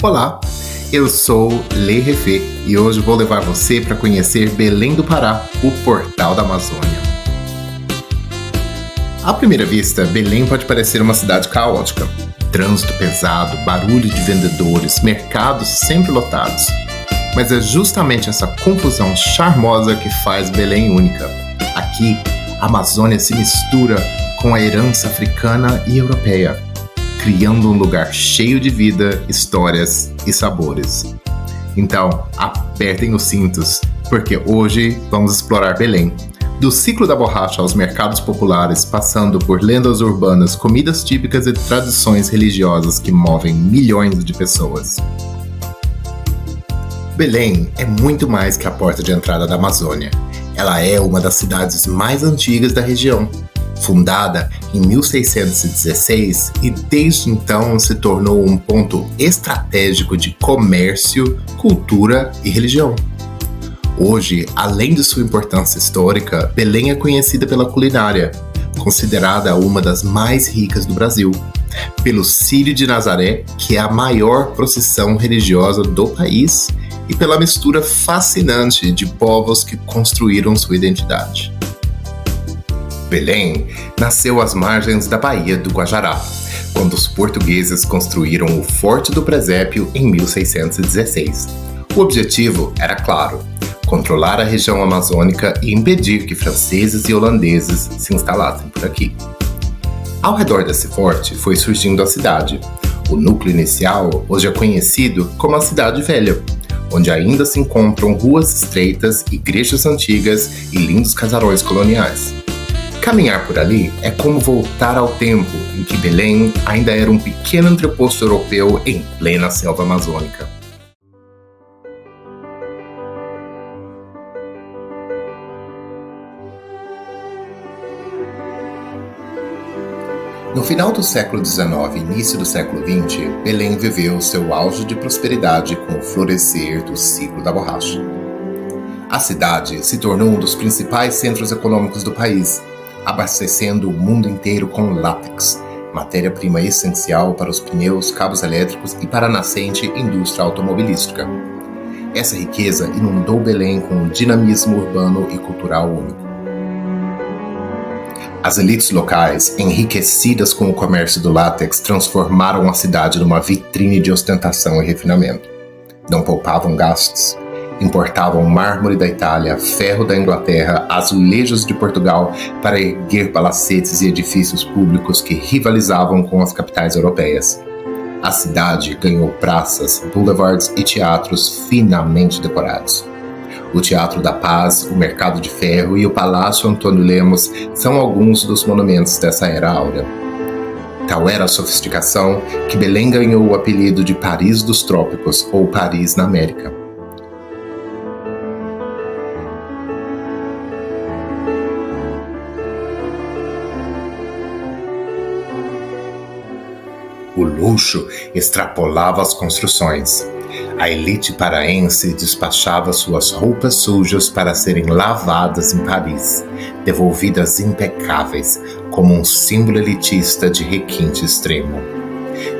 Olá, eu sou Lê Refê e hoje vou levar você para conhecer Belém do Pará, o portal da Amazônia. À primeira vista, Belém pode parecer uma cidade caótica. Trânsito pesado, barulho de vendedores, mercados sempre lotados. Mas é justamente essa confusão charmosa que faz Belém única. Aqui, a Amazônia se mistura com a herança africana e europeia, criando um lugar cheio de vida, histórias e sabores. Então, apertem os cintos, porque hoje vamos explorar Belém. Do ciclo da borracha aos mercados populares, passando por lendas urbanas, comidas típicas e tradições religiosas que movem milhões de pessoas. Belém é muito mais que a porta de entrada da Amazônia. Ela é uma das cidades mais antigas da região. Fundada em 1616 e desde então se tornou um ponto estratégico de comércio, cultura e religião. Hoje, além de sua importância histórica, Belém é conhecida pela culinária, considerada uma das mais ricas do Brasil, pelo Círio de Nazaré, que é a maior procissão religiosa do país, e pela mistura fascinante de povos que construíram sua identidade. Belém nasceu às margens da Baía do Guajará, quando os portugueses construíram o Forte do Presépio em 1616. O objetivo era claro: controlar a região amazônica e impedir que franceses e holandeses se instalassem por aqui. Ao redor desse forte foi surgindo a cidade. O núcleo inicial hoje é conhecido como a Cidade Velha, onde ainda se encontram ruas estreitas, igrejas antigas e lindos casarões coloniais. Caminhar por ali é como voltar ao tempo em que Belém ainda era um pequeno entreposto europeu em plena selva amazônica. No final do século XIX e início do século XX, Belém viveu seu auge de prosperidade com o florescer do ciclo da borracha. A cidade se tornou um dos principais centros econômicos do país, abastecendo o mundo inteiro com látex, matéria-prima essencial para os pneus, cabos elétricos e para a nascente indústria automobilística. Essa riqueza inundou Belém com um dinamismo urbano e cultural único. As elites locais, enriquecidas com o comércio do látex, transformaram a cidade numa vitrine de ostentação e refinamento. Não poupavam gastos. Importavam mármore da Itália, ferro da Inglaterra, azulejos de Portugal para erguer palacetes e edifícios públicos que rivalizavam com as capitais europeias. A cidade ganhou praças, boulevards e teatros finamente decorados. O Teatro da Paz, o Mercado de Ferro e o Palácio Antônio Lemos são alguns dos monumentos dessa era áurea. Tal era a sofisticação que Belém ganhou o apelido de Paris dos Trópicos ou Paris na América. O luxo extrapolava as construções. A elite paraense despachava suas roupas sujas para serem lavadas em Paris, devolvidas impecáveis, como um símbolo elitista de requinte extremo.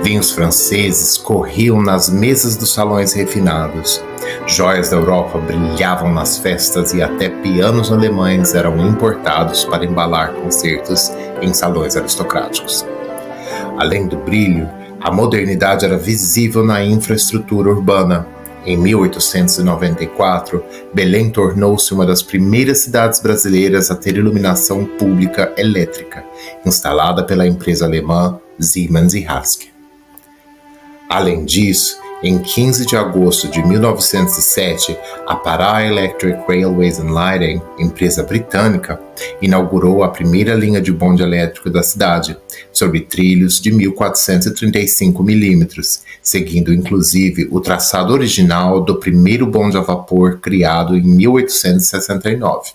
Vinhos franceses corriam nas mesas dos salões refinados. Joias da Europa brilhavam nas festas e até pianos alemães eram importados para embalar concertos em salões aristocráticos. Além do brilho, a modernidade era visível na infraestrutura urbana. Em 1894, Belém tornou-se uma das primeiras cidades brasileiras a ter iluminação pública elétrica, instalada pela empresa alemã Siemens e Haske. Além disso, em 15 de agosto de 1907, a Pará Electric Railways and Lighting, empresa britânica, inaugurou a primeira linha de bonde elétrico da cidade, sobre trilhos de 1435 milímetros, seguindo inclusive o traçado original do primeiro bonde a vapor criado em 1869.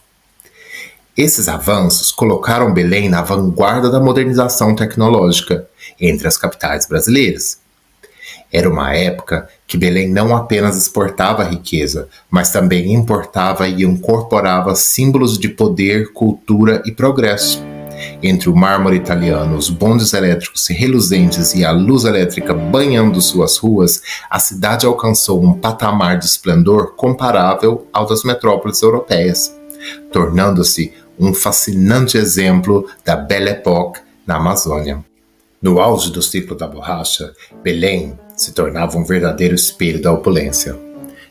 Esses avanços colocaram Belém na vanguarda da modernização tecnológica entre as capitais brasileiras. Era uma época que Belém não apenas exportava riqueza, mas também importava e incorporava símbolos de poder, cultura e progresso. entre o mármore italiano, os bondes elétricos reluzentes e a luz elétrica banhando suas ruas, a cidade alcançou um patamar de esplendor comparável ao das metrópoles europeias, tornando-se um fascinante exemplo da Belle Époque na Amazônia. No auge do ciclo da borracha, Belém se tornava um verdadeiro espelho da opulência.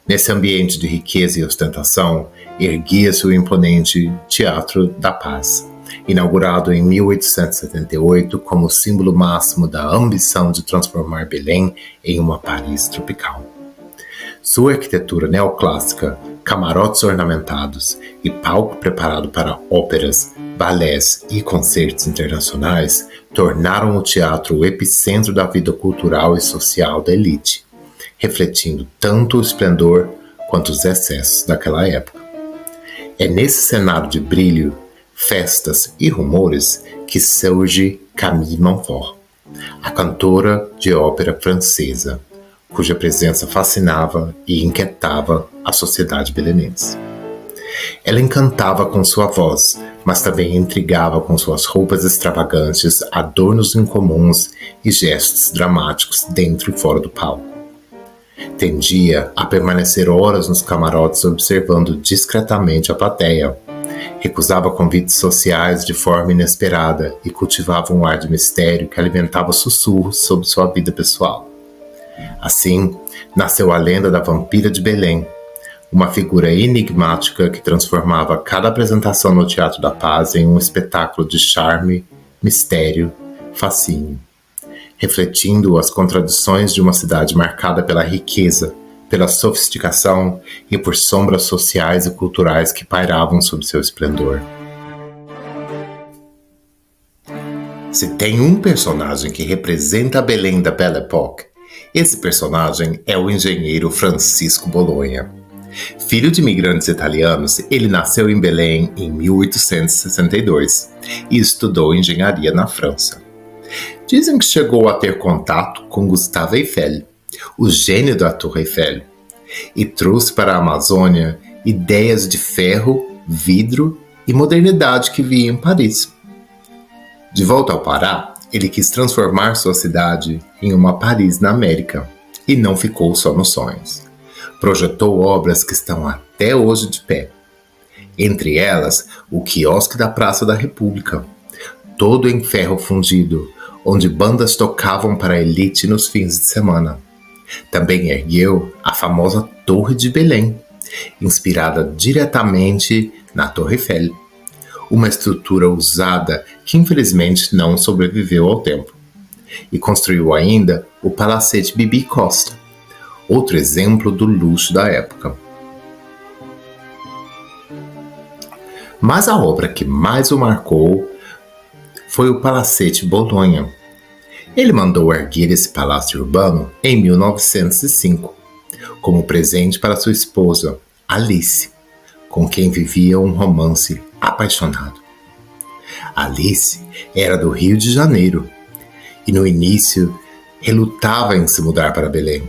Nesse ambiente de riqueza e ostentação, erguia-se o imponente Teatro da Paz, inaugurado em 1878 como símbolo máximo da ambição de transformar Belém em uma Paris tropical. Sua arquitetura neoclássica, camarotes ornamentados e palco preparado para óperas, balés e concertos internacionais tornaram o teatro o epicentro da vida cultural e social da elite, refletindo tanto o esplendor quanto os excessos daquela época. É nesse cenário de brilho, festas e rumores que surge Camille Montfort, a cantora de ópera francesa, cuja presença fascinava e inquietava a sociedade belenense. Ela encantava com sua voz, mas também intrigava com suas roupas extravagantes, adornos incomuns e gestos dramáticos dentro e fora do palco. Tendia a permanecer horas nos camarotes observando discretamente a plateia. Recusava convites sociais de forma inesperada e cultivava um ar de mistério que alimentava sussurros sobre sua vida pessoal. Assim, nasceu a lenda da Vampira de Belém, uma figura enigmática que transformava cada apresentação no Teatro da Paz em um espetáculo de charme, mistério, fascínio, refletindo as contradições de uma cidade marcada pela riqueza, pela sofisticação e por sombras sociais e culturais que pairavam sob seu esplendor. Se tem um personagem que representa a Belém da Belle Époque, esse personagem é o engenheiro Francisco Bolonha. Filho de imigrantes italianos, ele nasceu em Belém em 1862 e estudou engenharia na França. Dizem que chegou a ter contato com Gustave Eiffel, o gênio da Torre Eiffel, e trouxe para a Amazônia ideias de ferro, vidro e modernidade que via em Paris. De volta ao Pará, ele quis transformar sua cidade em uma Paris na América, e não ficou só nos sonhos. Projetou obras que estão até hoje de pé. Entre elas, o quiosque da Praça da República, todo em ferro fundido, onde bandas tocavam para a elite nos fins de semana. Também ergueu a famosa Torre de Belém, inspirada diretamente na Torre Eiffel, uma estrutura usada que infelizmente não sobreviveu ao tempo. E construiu ainda o Palacete Bibi Costa, outro exemplo do luxo da época. Mas a obra que mais o marcou foi o Palacete Bolonha. Ele mandou erguer esse palácio urbano em 1905, como presente para sua esposa, Alice, com quem vivia um romance apaixonado. Alice era do Rio de Janeiro e no início relutava em se mudar para Belém.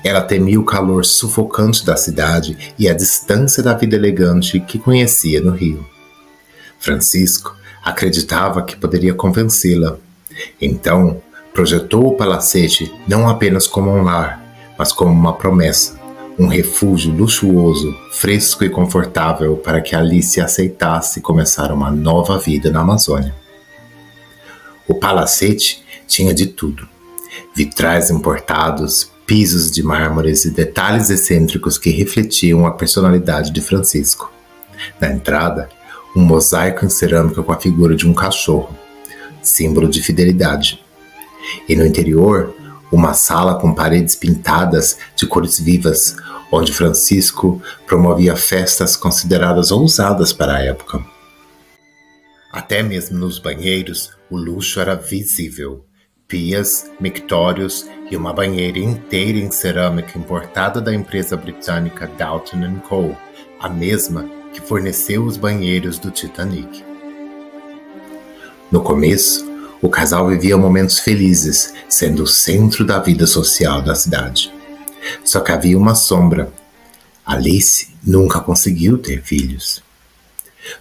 Ela temia o calor sufocante da cidade e a distância da vida elegante que conhecia no Rio. Francisco acreditava que poderia convencê-la. Então, projetou o palacete não apenas como um lar, mas como uma promessa, um refúgio luxuoso, fresco e confortável para que Alice aceitasse começar uma nova vida na Amazônia. O palacete tinha de tudo: vitrais importados, pisos de mármores e detalhes excêntricos que refletiam a personalidade de Francisco. Na entrada, um mosaico em cerâmica com a figura de um cachorro, símbolo de fidelidade. E no interior, uma sala com paredes pintadas de cores vivas, onde Francisco promovia festas consideradas ousadas para a época. Até mesmo nos banheiros, o luxo era visível. Pias, mictórios e uma banheira inteira em cerâmica importada da empresa britânica Doulton & Co., a mesma que forneceu os banheiros do Titanic. No começo, o casal vivia momentos felizes, sendo o centro da vida social da cidade. Só que havia uma sombra. Alice nunca conseguiu ter filhos.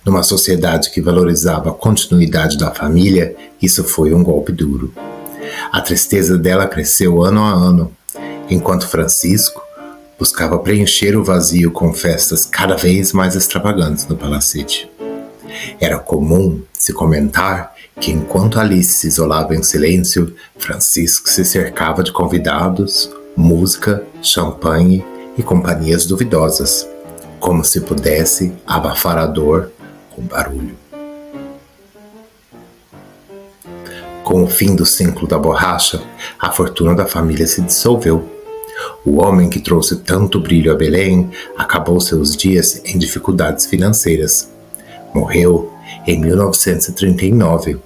Numa sociedade que valorizava a continuidade da família, isso foi um golpe duro. A tristeza dela cresceu ano a ano, enquanto Francisco buscava preencher o vazio com festas cada vez mais extravagantes no palacete. Era comum se comentar que, enquanto Alice se isolava em silêncio, Francisco se cercava de convidados, música, champanhe e companhias duvidosas, como se pudesse abafar a dor com barulho. Com o fim do ciclo da borracha, a fortuna da família se dissolveu. O homem que trouxe tanto brilho a Belém acabou seus dias em dificuldades financeiras. Morreu em 1939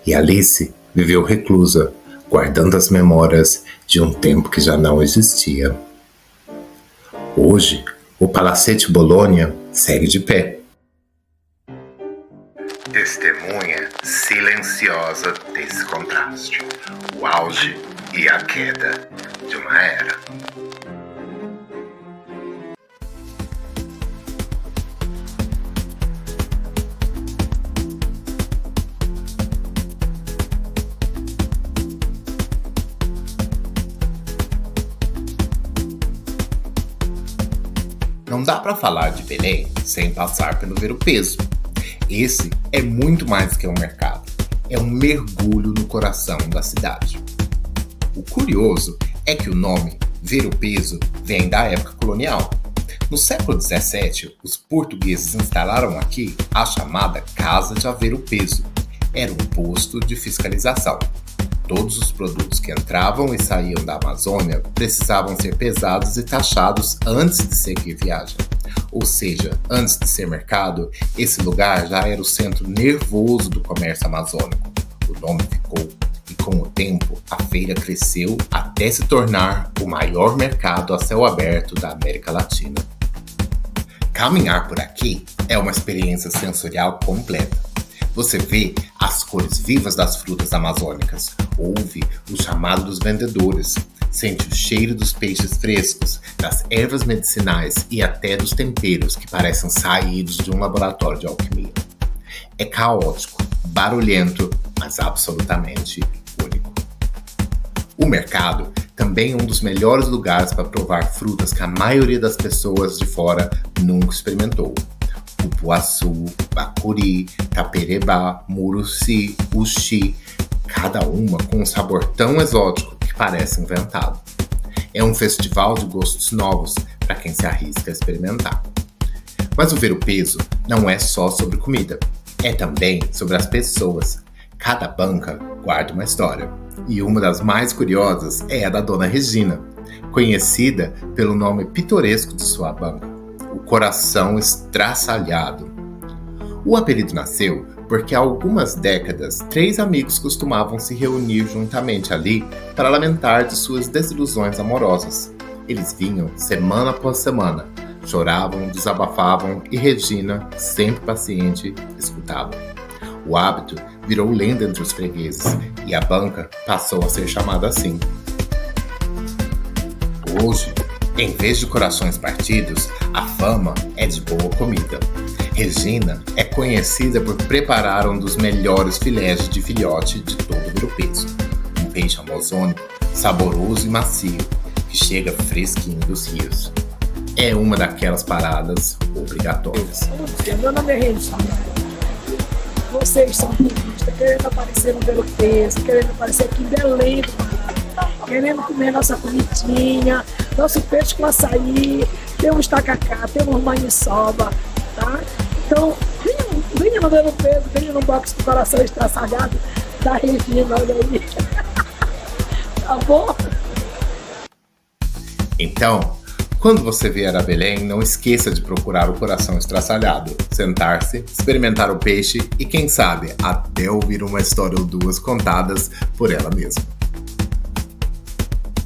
e Alice viveu reclusa, guardando as memórias de um tempo que já não existia. Hoje, o Palacete Bologna segue de pé. Testemunha silenciosa desse contraste, o auge e a queda de uma era. Não dá para falar de Belém sem passar pelo Ver-o-Peso. Esse é muito mais que um mercado, é um mergulho no coração da cidade. O curioso é que o nome Ver-o-Peso vem da época colonial. No século XVII, os portugueses instalaram aqui a chamada Casa de Ver-o-Peso. Era um posto de fiscalização. Todos os produtos que entravam e saíam da Amazônia precisavam ser pesados e taxados antes de seguir viagem. Ou seja, antes de ser mercado, esse lugar já era o centro nervoso do comércio amazônico. O nome ficou, e com o tempo, a feira cresceu até se tornar o maior mercado a céu aberto da América Latina. Caminhar por aqui é uma experiência sensorial completa. Você vê as cores vivas das frutas amazônicas, ouve o chamado dos vendedores, sente o cheiro dos peixes frescos, das ervas medicinais e até dos temperos que parecem saídos de um laboratório de alquimia. É caótico, barulhento, mas absolutamente único. O mercado também é um dos melhores lugares para provar frutas que a maioria das pessoas de fora nunca experimentou. Cupuaçu, bacuri, taperebá, muruci, uxi, cada uma com um sabor tão exótico que parece inventado. É um festival de gostos novos para quem se arrisca a experimentar. Mas o Ver-o-Peso não é só sobre comida, é também sobre as pessoas. Cada banca guarda uma história, e uma das mais curiosas é a da Dona Regina, conhecida pelo nome pitoresco de sua banca, o Coração Estraçalhado. O apelido nasceu porque há algumas décadas, 3 amigos costumavam se reunir juntamente ali para lamentar de suas desilusões amorosas. Eles vinham semana após semana, choravam, desabafavam e Regina, sempre paciente, escutava. O hábito virou lenda entre os fregueses e a banca passou a ser chamada assim. Hoje, em vez de corações partidos, a fama é de boa comida. Regina é conhecida por preparar um dos melhores filés de filhote de todo o Ver-o-Peso. Um peixe amazônico, saboroso e macio, que chega fresquinho dos rios. É uma daquelas paradas obrigatórias. Meu nome é Regina. Vocês são turistas, querendo aparecer no Ver-o-Peso, querendo aparecer aqui em Belém, querendo comer nossa comidinha, nosso peixe com açaí, temos tacacá, temos maniçoba, tá? Então, venha no Ver-o-Peso, venha no box do Coração Estraçalhado da Regina, olha aí. Tá bom? Então, quando você vier a Belém, não esqueça de procurar o Coração Estraçalhado, sentar-se, experimentar o peixe e, quem sabe, até ouvir uma história ou duas contadas por ela mesma.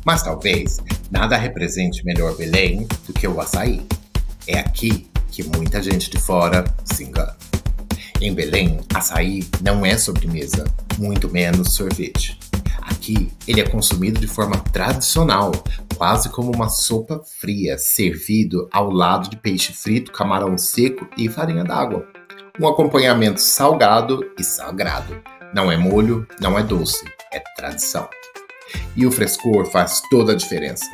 Mas talvez nada represente melhor Belém do que o açaí. É aqui que muita gente de fora se engana. Em Belém, açaí não é sobremesa, muito menos sorvete. Aqui, ele é consumido de forma tradicional, quase como uma sopa fria, servido ao lado de peixe frito, camarão seco e farinha d'água. Um acompanhamento salgado e sagrado. Não é molho, não é doce, é tradição. E o frescor faz toda a diferença.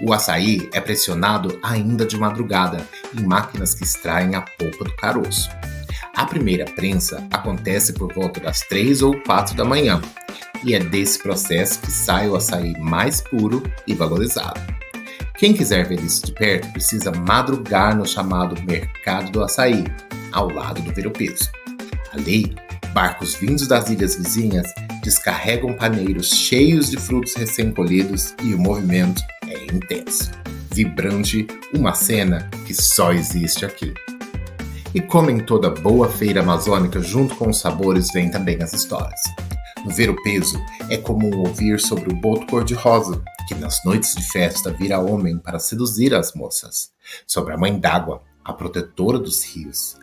O açaí é pressionado ainda de madrugada em máquinas que extraem a polpa do caroço. A primeira prensa acontece por volta das 3 ou 4 da manhã, e é desse processo que sai o açaí mais puro e valorizado. Quem quiser ver isso de perto precisa madrugar no chamado Mercado do Açaí, ao lado do Ver-o-Peso. Ali, barcos vindos das ilhas vizinhas descarregam paneiros cheios de frutos recém-colhidos e o movimento é intenso, vibrante, uma cena que só existe aqui. E como em toda boa feira amazônica, junto com os sabores vêm também as histórias. No Ver-o-Peso, é comum ouvir sobre o boto cor-de-rosa, que nas noites de festa vira homem para seduzir as moças, sobre a mãe d'água, a protetora dos rios,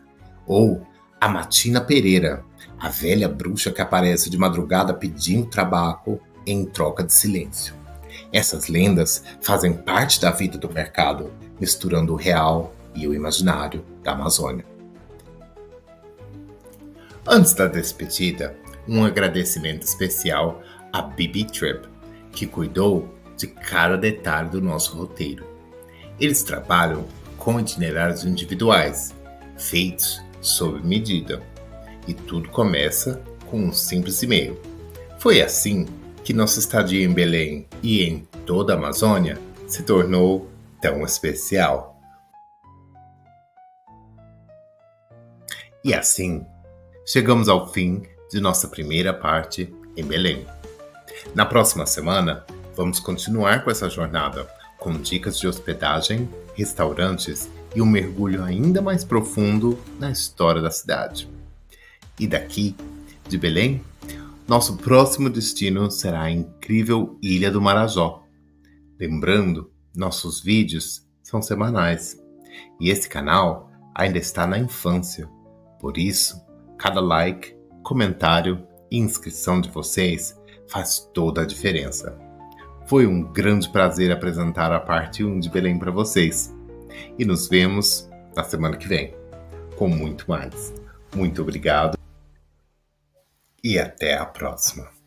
ou a Matina Pereira, a velha bruxa que aparece de madrugada pedindo tabaco em troca de silêncio. Essas lendas fazem parte da vida do mercado, misturando o real e o imaginário da Amazônia. Antes da despedida, um agradecimento especial a Bibi Trip, que cuidou de cada detalhe do nosso roteiro. Eles trabalham com itinerários individuais, feitos sob medida, e tudo começa com um simples e-mail. Foi assim que nossa estadia em Belém e em toda a Amazônia se tornou tão especial. E assim, chegamos ao fim de nossa primeira parte em Belém. Na próxima semana, vamos continuar com essa jornada, com dicas de hospedagem, restaurantes e um mergulho ainda mais profundo na história da cidade. E daqui, de Belém, nosso próximo destino será a incrível Ilha do Marajó. Lembrando, nossos vídeos são semanais e esse canal ainda está na infância. Por isso, cada like, comentário e inscrição de vocês faz toda a diferença. Foi um grande prazer apresentar a parte 1 de Belém para vocês. E nos vemos na semana que vem, com muito mais. Muito obrigado e até a próxima.